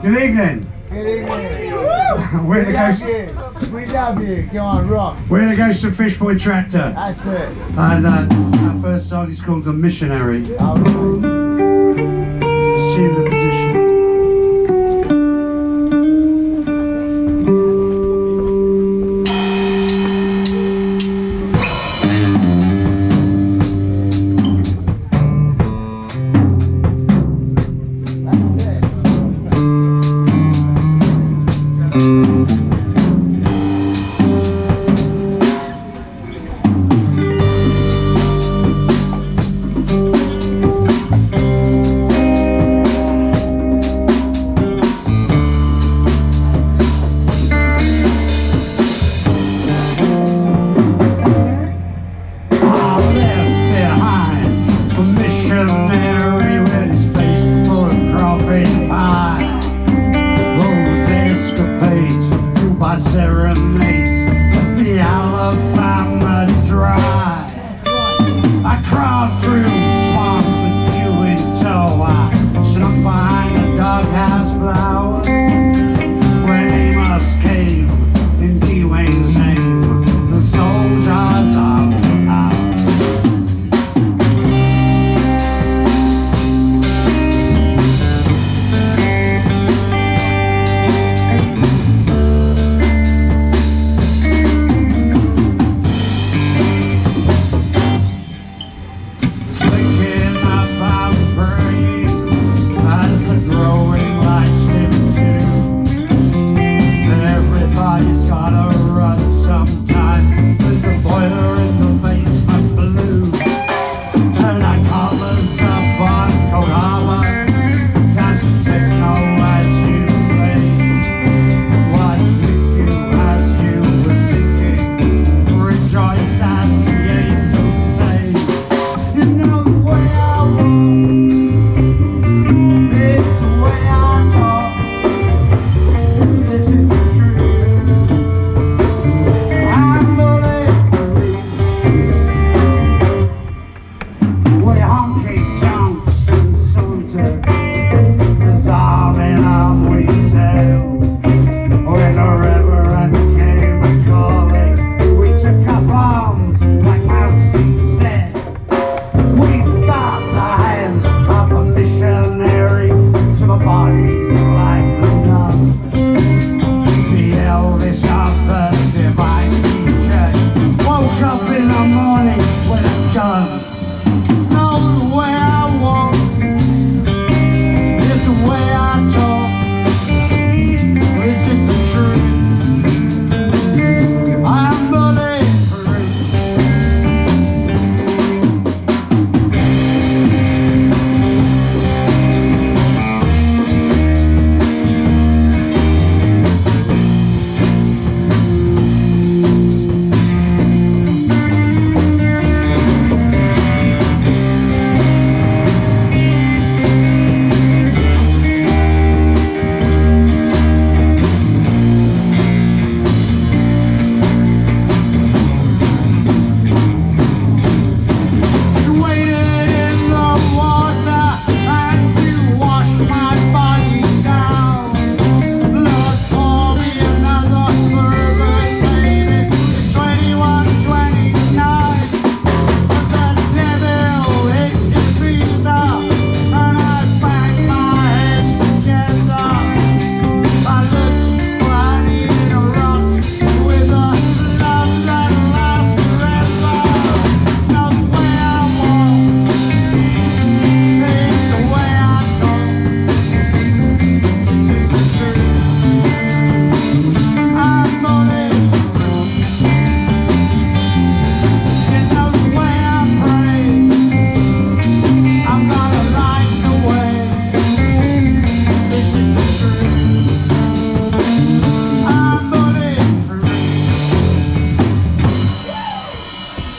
Good evening. Good evening. We're the ghost. We love you. Go on, rock. We're the ghost of Fishboy Tractor. That's it. And our first song is called The Missionary. Assume the position.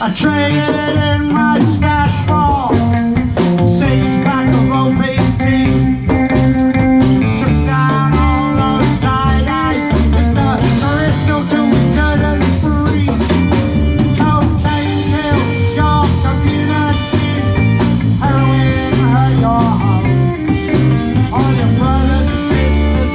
I traded in my stash for 6 pack of OPT. Took down all those tight eyes with the crystal till we couldn't breathe. Cocaine kills your community, heroin hurt your home. All your brothers and sisters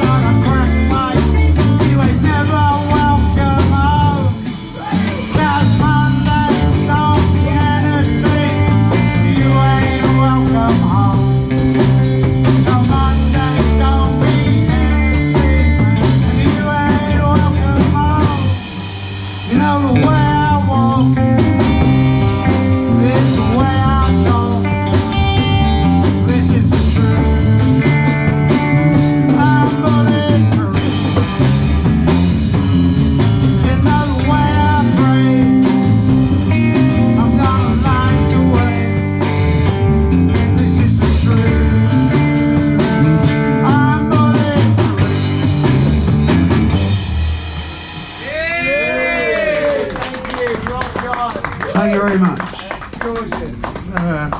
very much. That's gorgeous.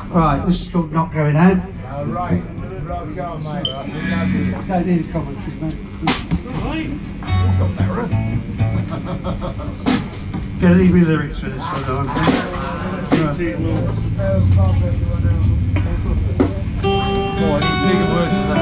Right, this is called Not Going Out. All right. Rock on, mate. We love you. Don't need a commentary, mate. It's got better. Gonna need me lyrics for this one, though, I think. Oh, I need bigger words than that.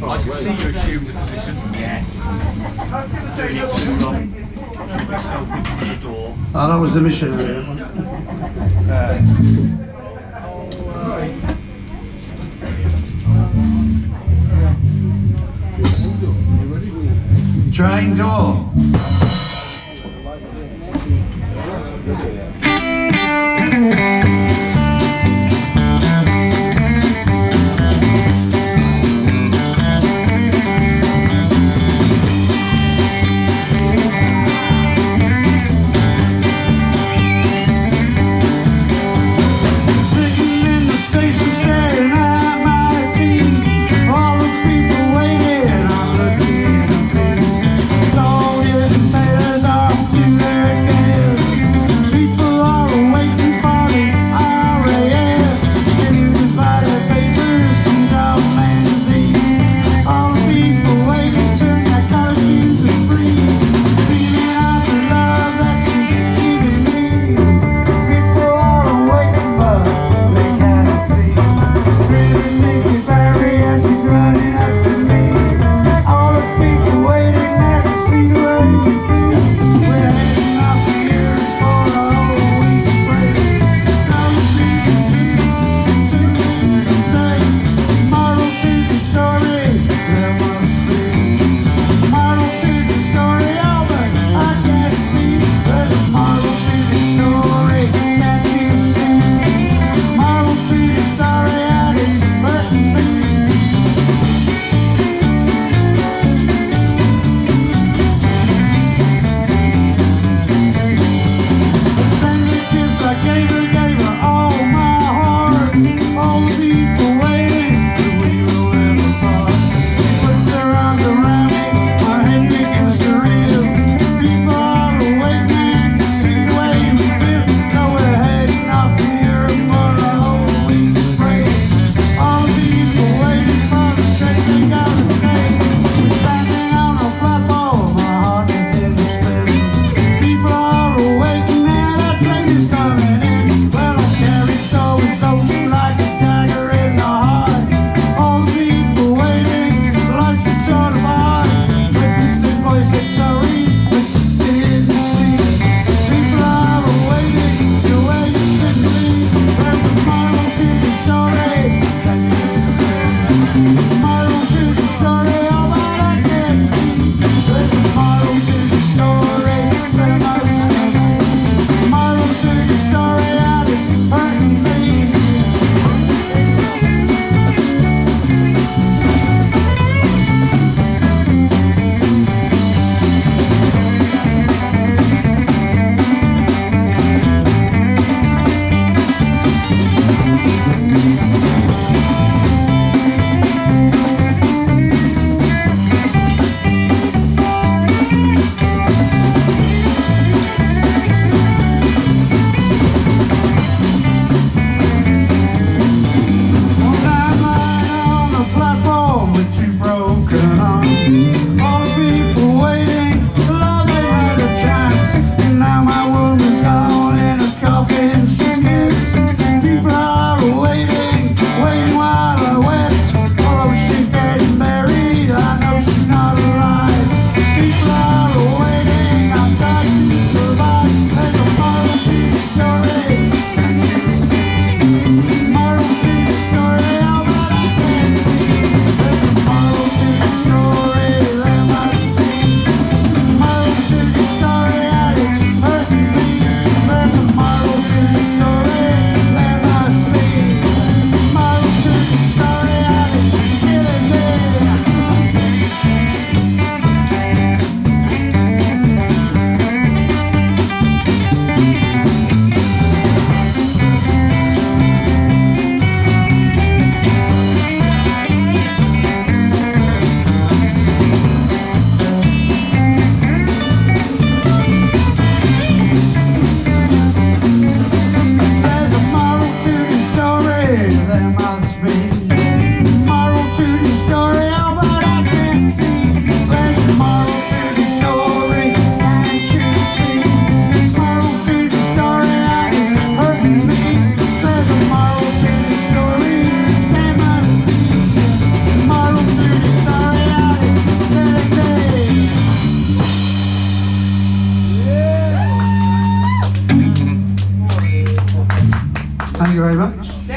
I can see you assume the position. Yeah. The door. Oh, that was the missionary. Train door. Say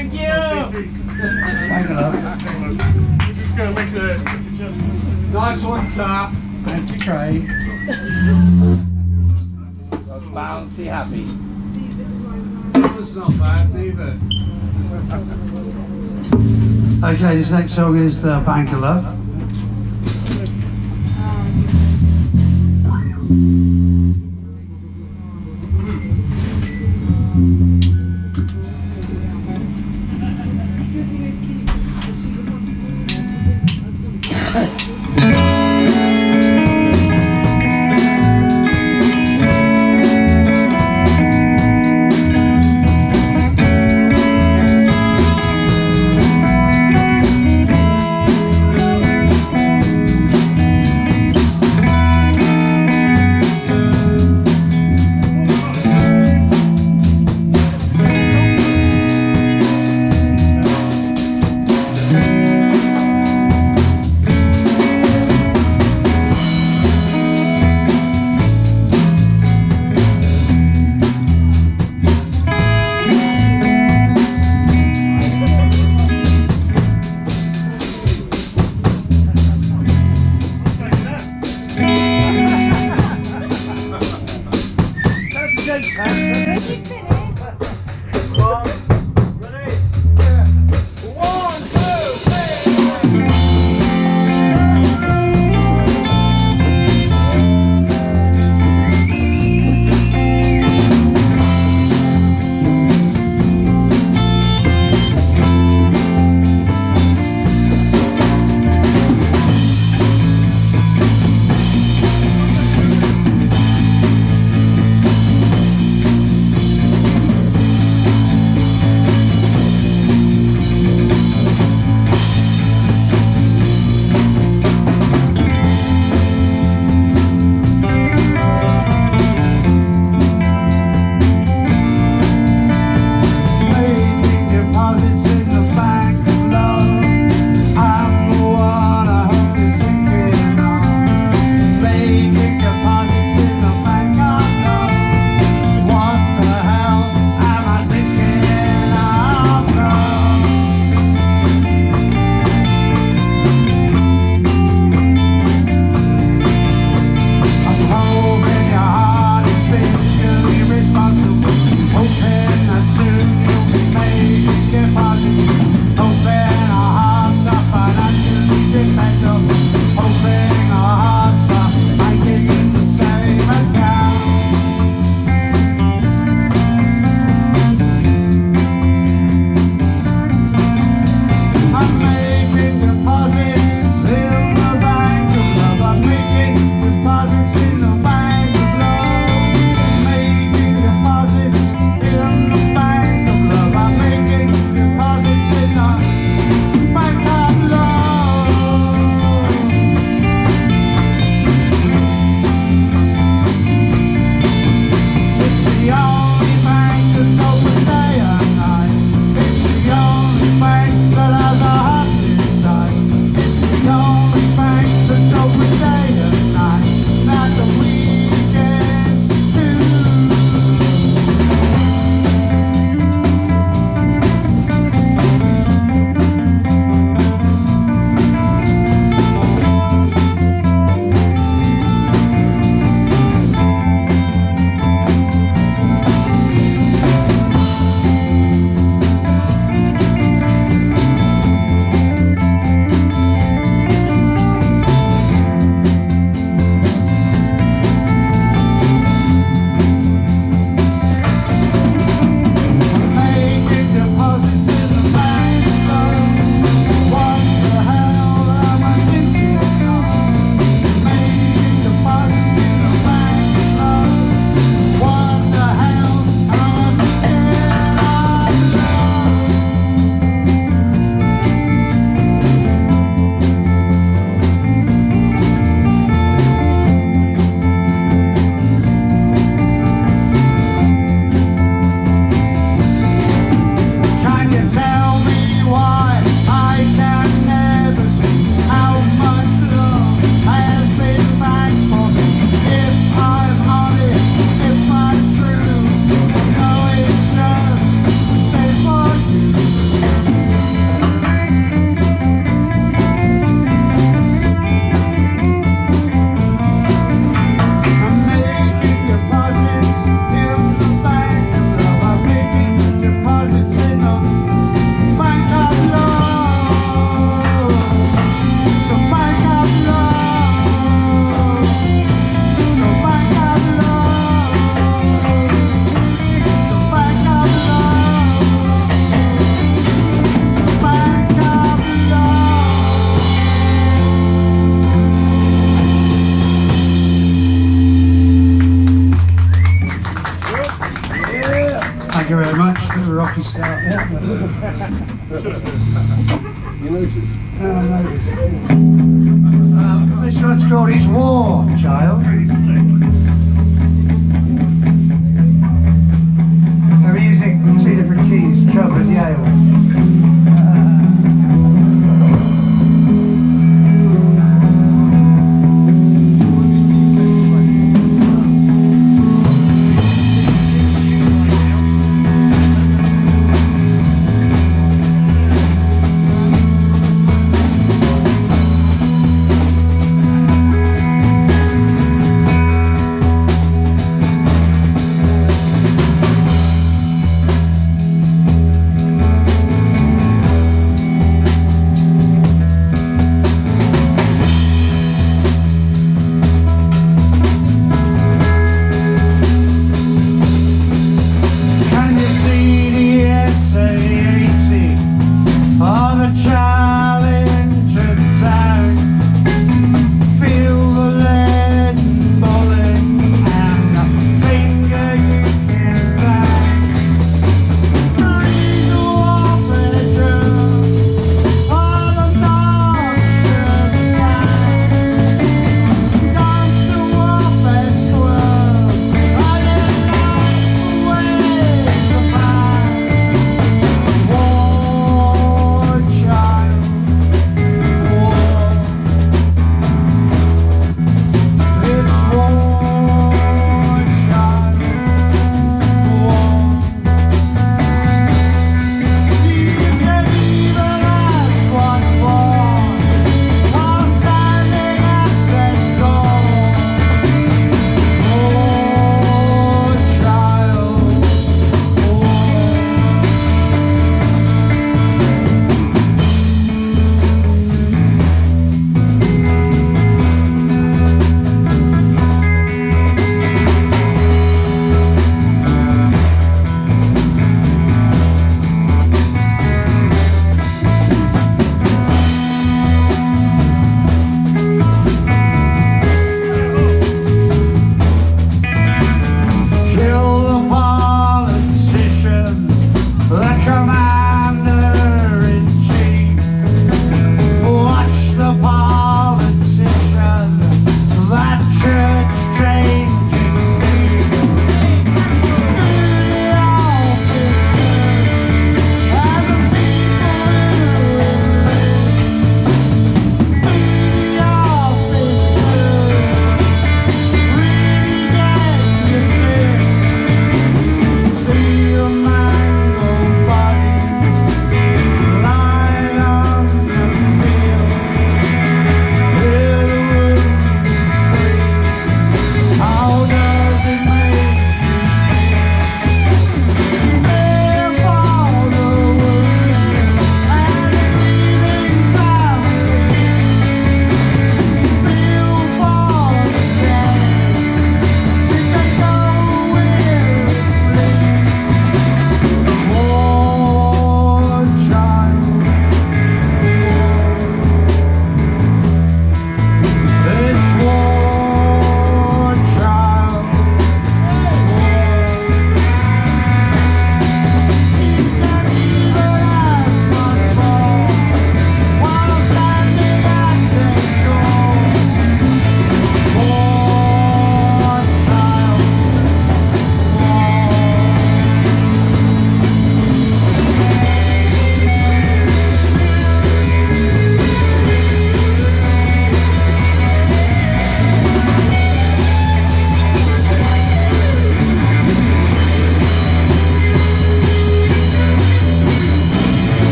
Thank you. Thank you, love. We're just going to make the adjustments. Nice one, Taf. Thank you, Craig. Bouncy happy. That's not bad, neither. Okay, this next song is Bank of Love. coffee start. Yeah. You noticed? This one's called It's War, child. We're using 2 different keys, treble and Yale.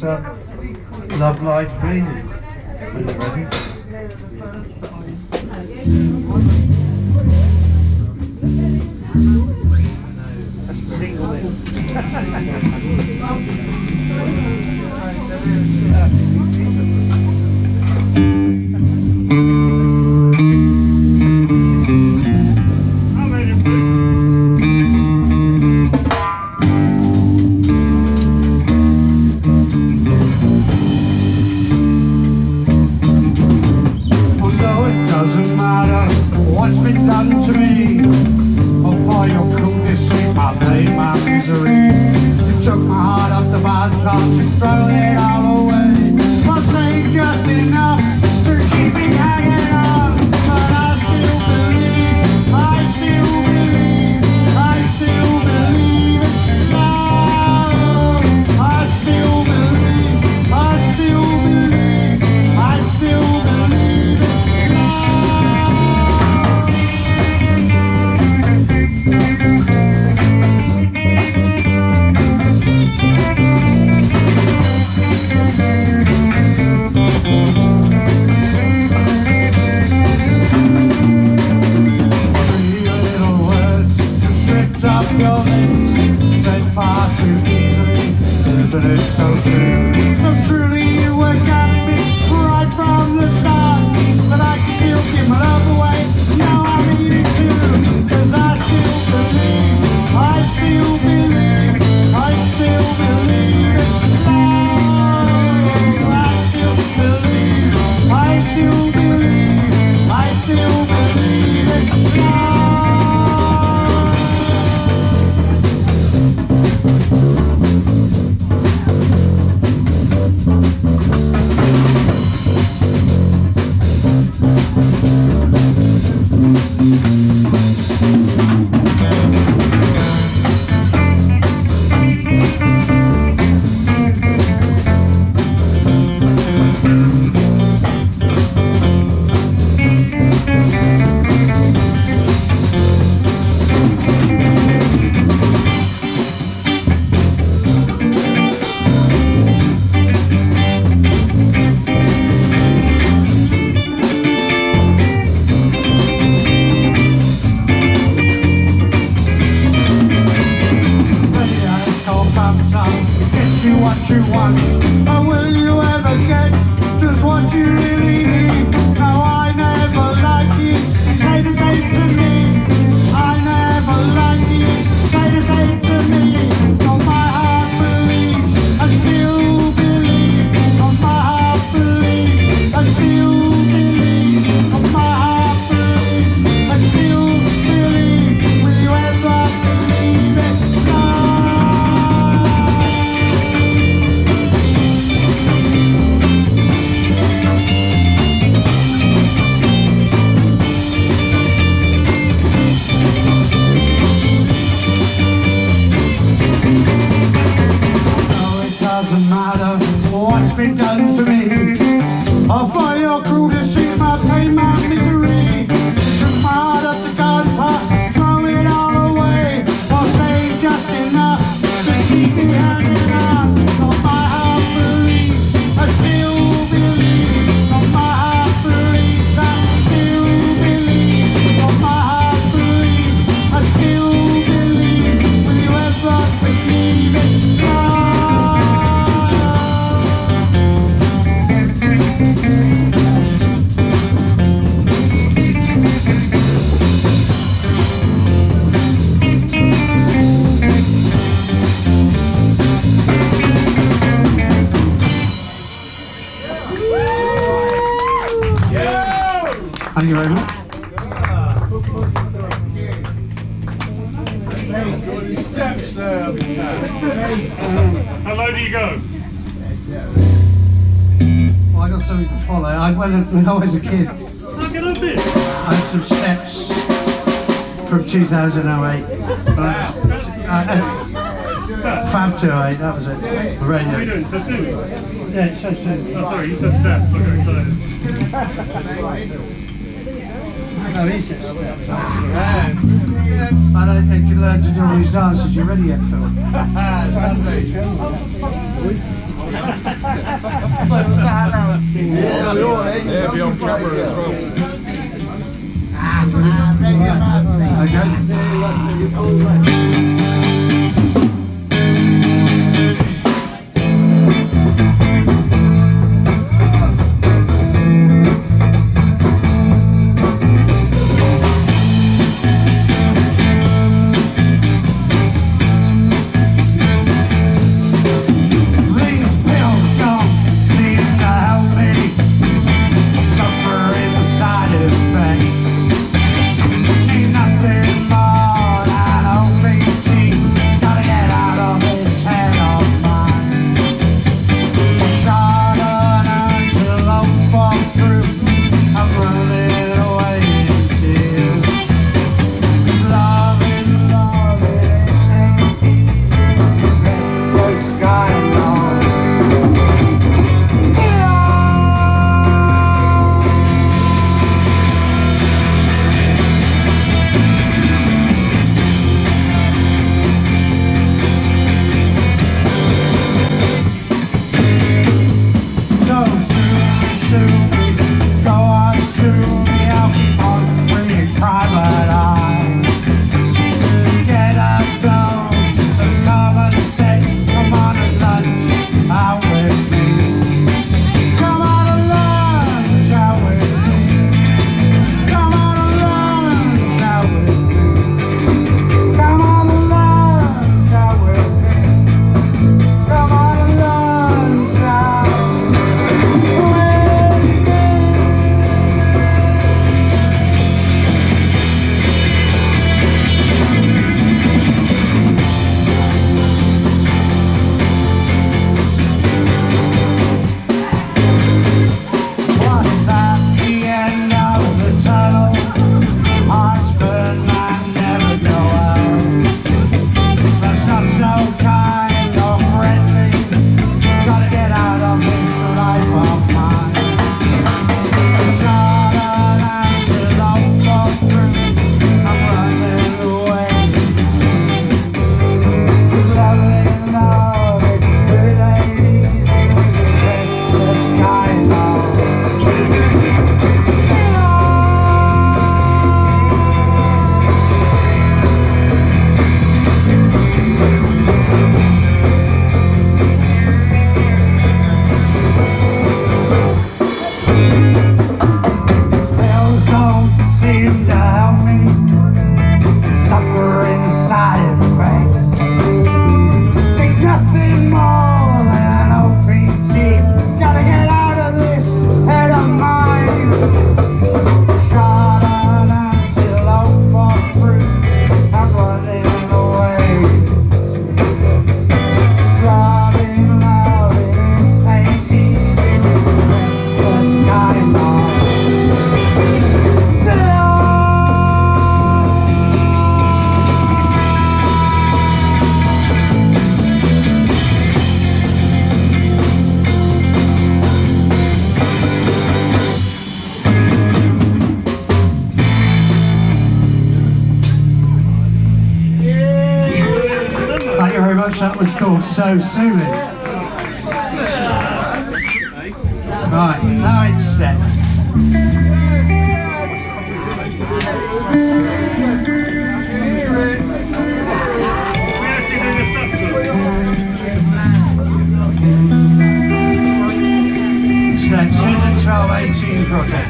Love Light Bleeding. When you're ready. That's the single in. Throw it all away. One thing just enough to keep me hanging on. But I still believe, I still believe, I still believe in love. I still believe, I still believe, I still believe in your lips, said far too easily, isn't it so true? So truly you were got me right from the start, but I can still give my love away, now I need it too, 'cause I still believe, I still believe, I still believe in love. I still believe, I still believe, I still believe in love. What you want, or will you ever get just what you really need? No, I never liked you, say the same to me. I never liked you, say the same to me. On my heart believes, I still believe. On my heart believes, I still believe. On my heart believes, I still believe. Will you ever believe it? What's been done to me? I'll for your cruel deceit, my pain, my misery. Took my heart up the garden path, throw it all away. Or say just enough to keep me hanging on. On my heart believes, I still believe. On my heart believes, I still believe. On my heart believes, I still believe. Will you ever believe it? Thank you very much. Steps there, How low do you go? Well, I got something to follow. When I was a kid, Look at a bit. I had some steps from 2008. Fab 208, that was it. The What are you radio. doing? Tattoo? Yeah, it's so Oh, sorry, you said steps. I got excited. No, he said steps. I don't think you learn to do all these dances. You ready yet, Phil? Yeah, be on camera as well. That was called So Soothing. Right, now it's steps. Steps in the 12-18 project.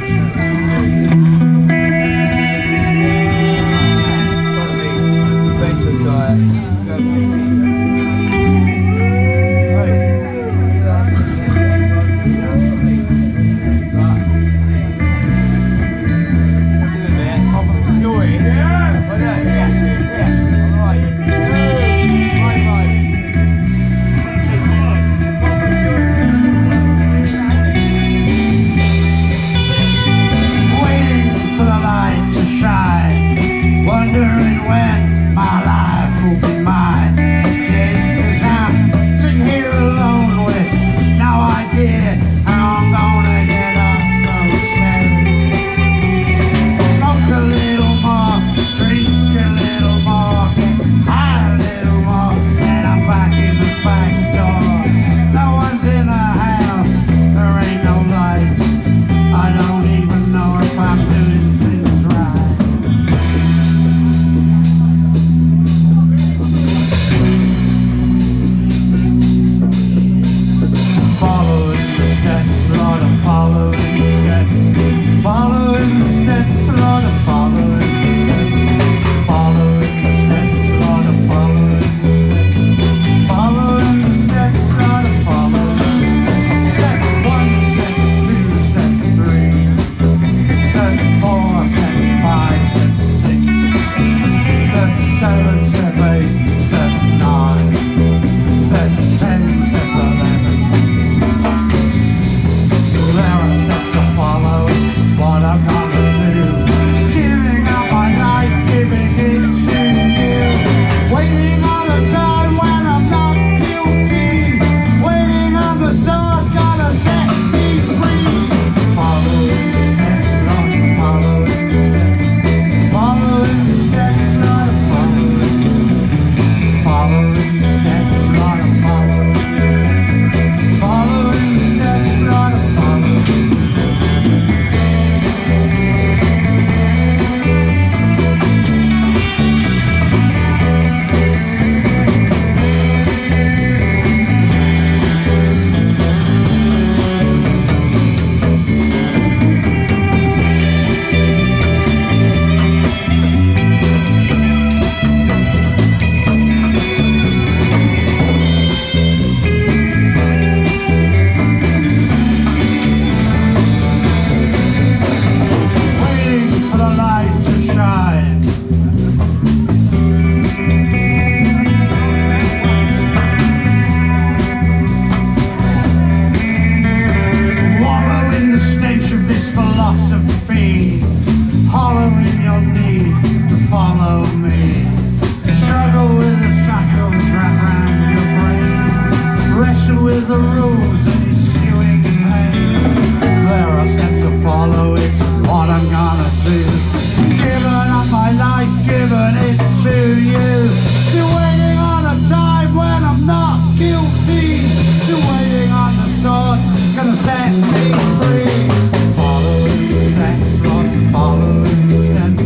giving it to you. Still waiting on a time when I'm not guilty. Still waiting on the sword, gonna set me free. Following steps, Lord, following steps.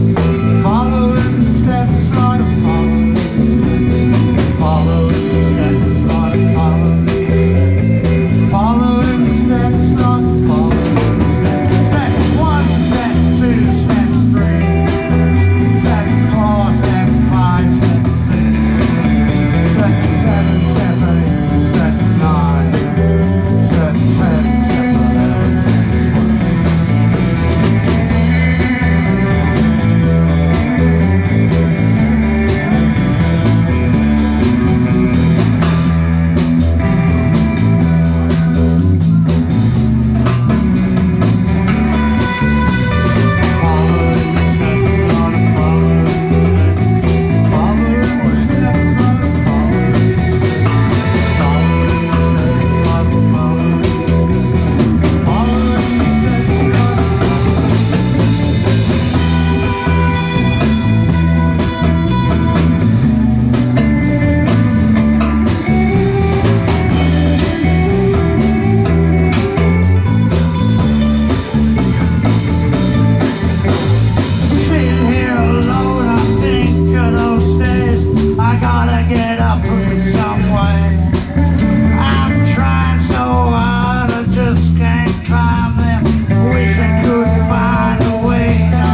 Following steps, Lord, following steps. Following steps, Lord, following steps. Following steps, Lord, following steps. Step 1, step 2, step 3. Step 4, step 5, step 6. Step 7, step 8, step 9. Step 10, step 11. Sitting here alone, I think of those stairs. I gotta get up some way. I'm trying so hard, I just can't climb them. Wish I could find a way. No.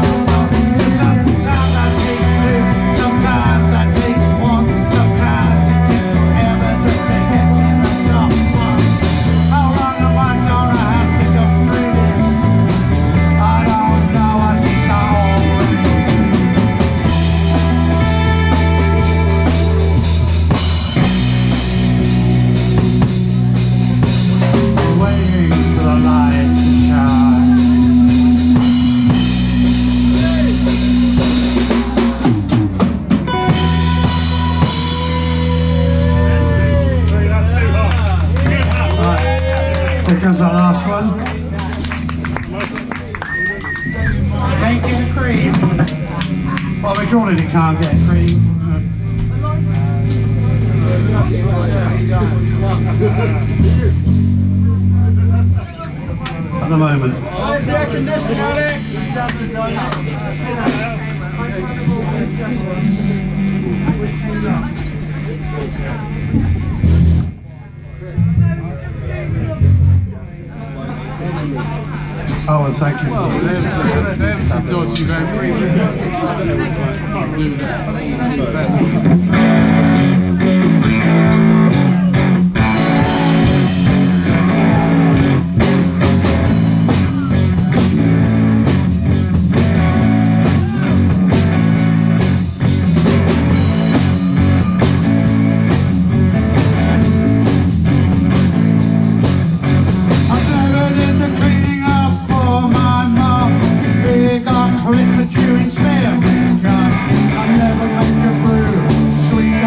Sometimes I take two, sometimes I take one, sometimes it takes forever just to get to the top one. How long am I gonna have to go through this? I don't know, I think I already waiting for the light to shine. Here comes our last one. Can't get a cream. Well, we call it can't get cream. At the moment. Where's the air conditioning, Alex? Oh, well, thank you. There's a dodgy With the chewing spear, I never make a brew. Sweet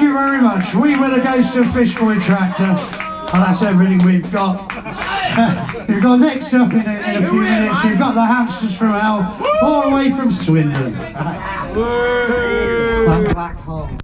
you very much. We were the Ghost of Fishboy Tractor, and that's everything we've got. We've got next up in a few minutes, you've got the Hamsters from Hell, all the way from Swindon. That black hole.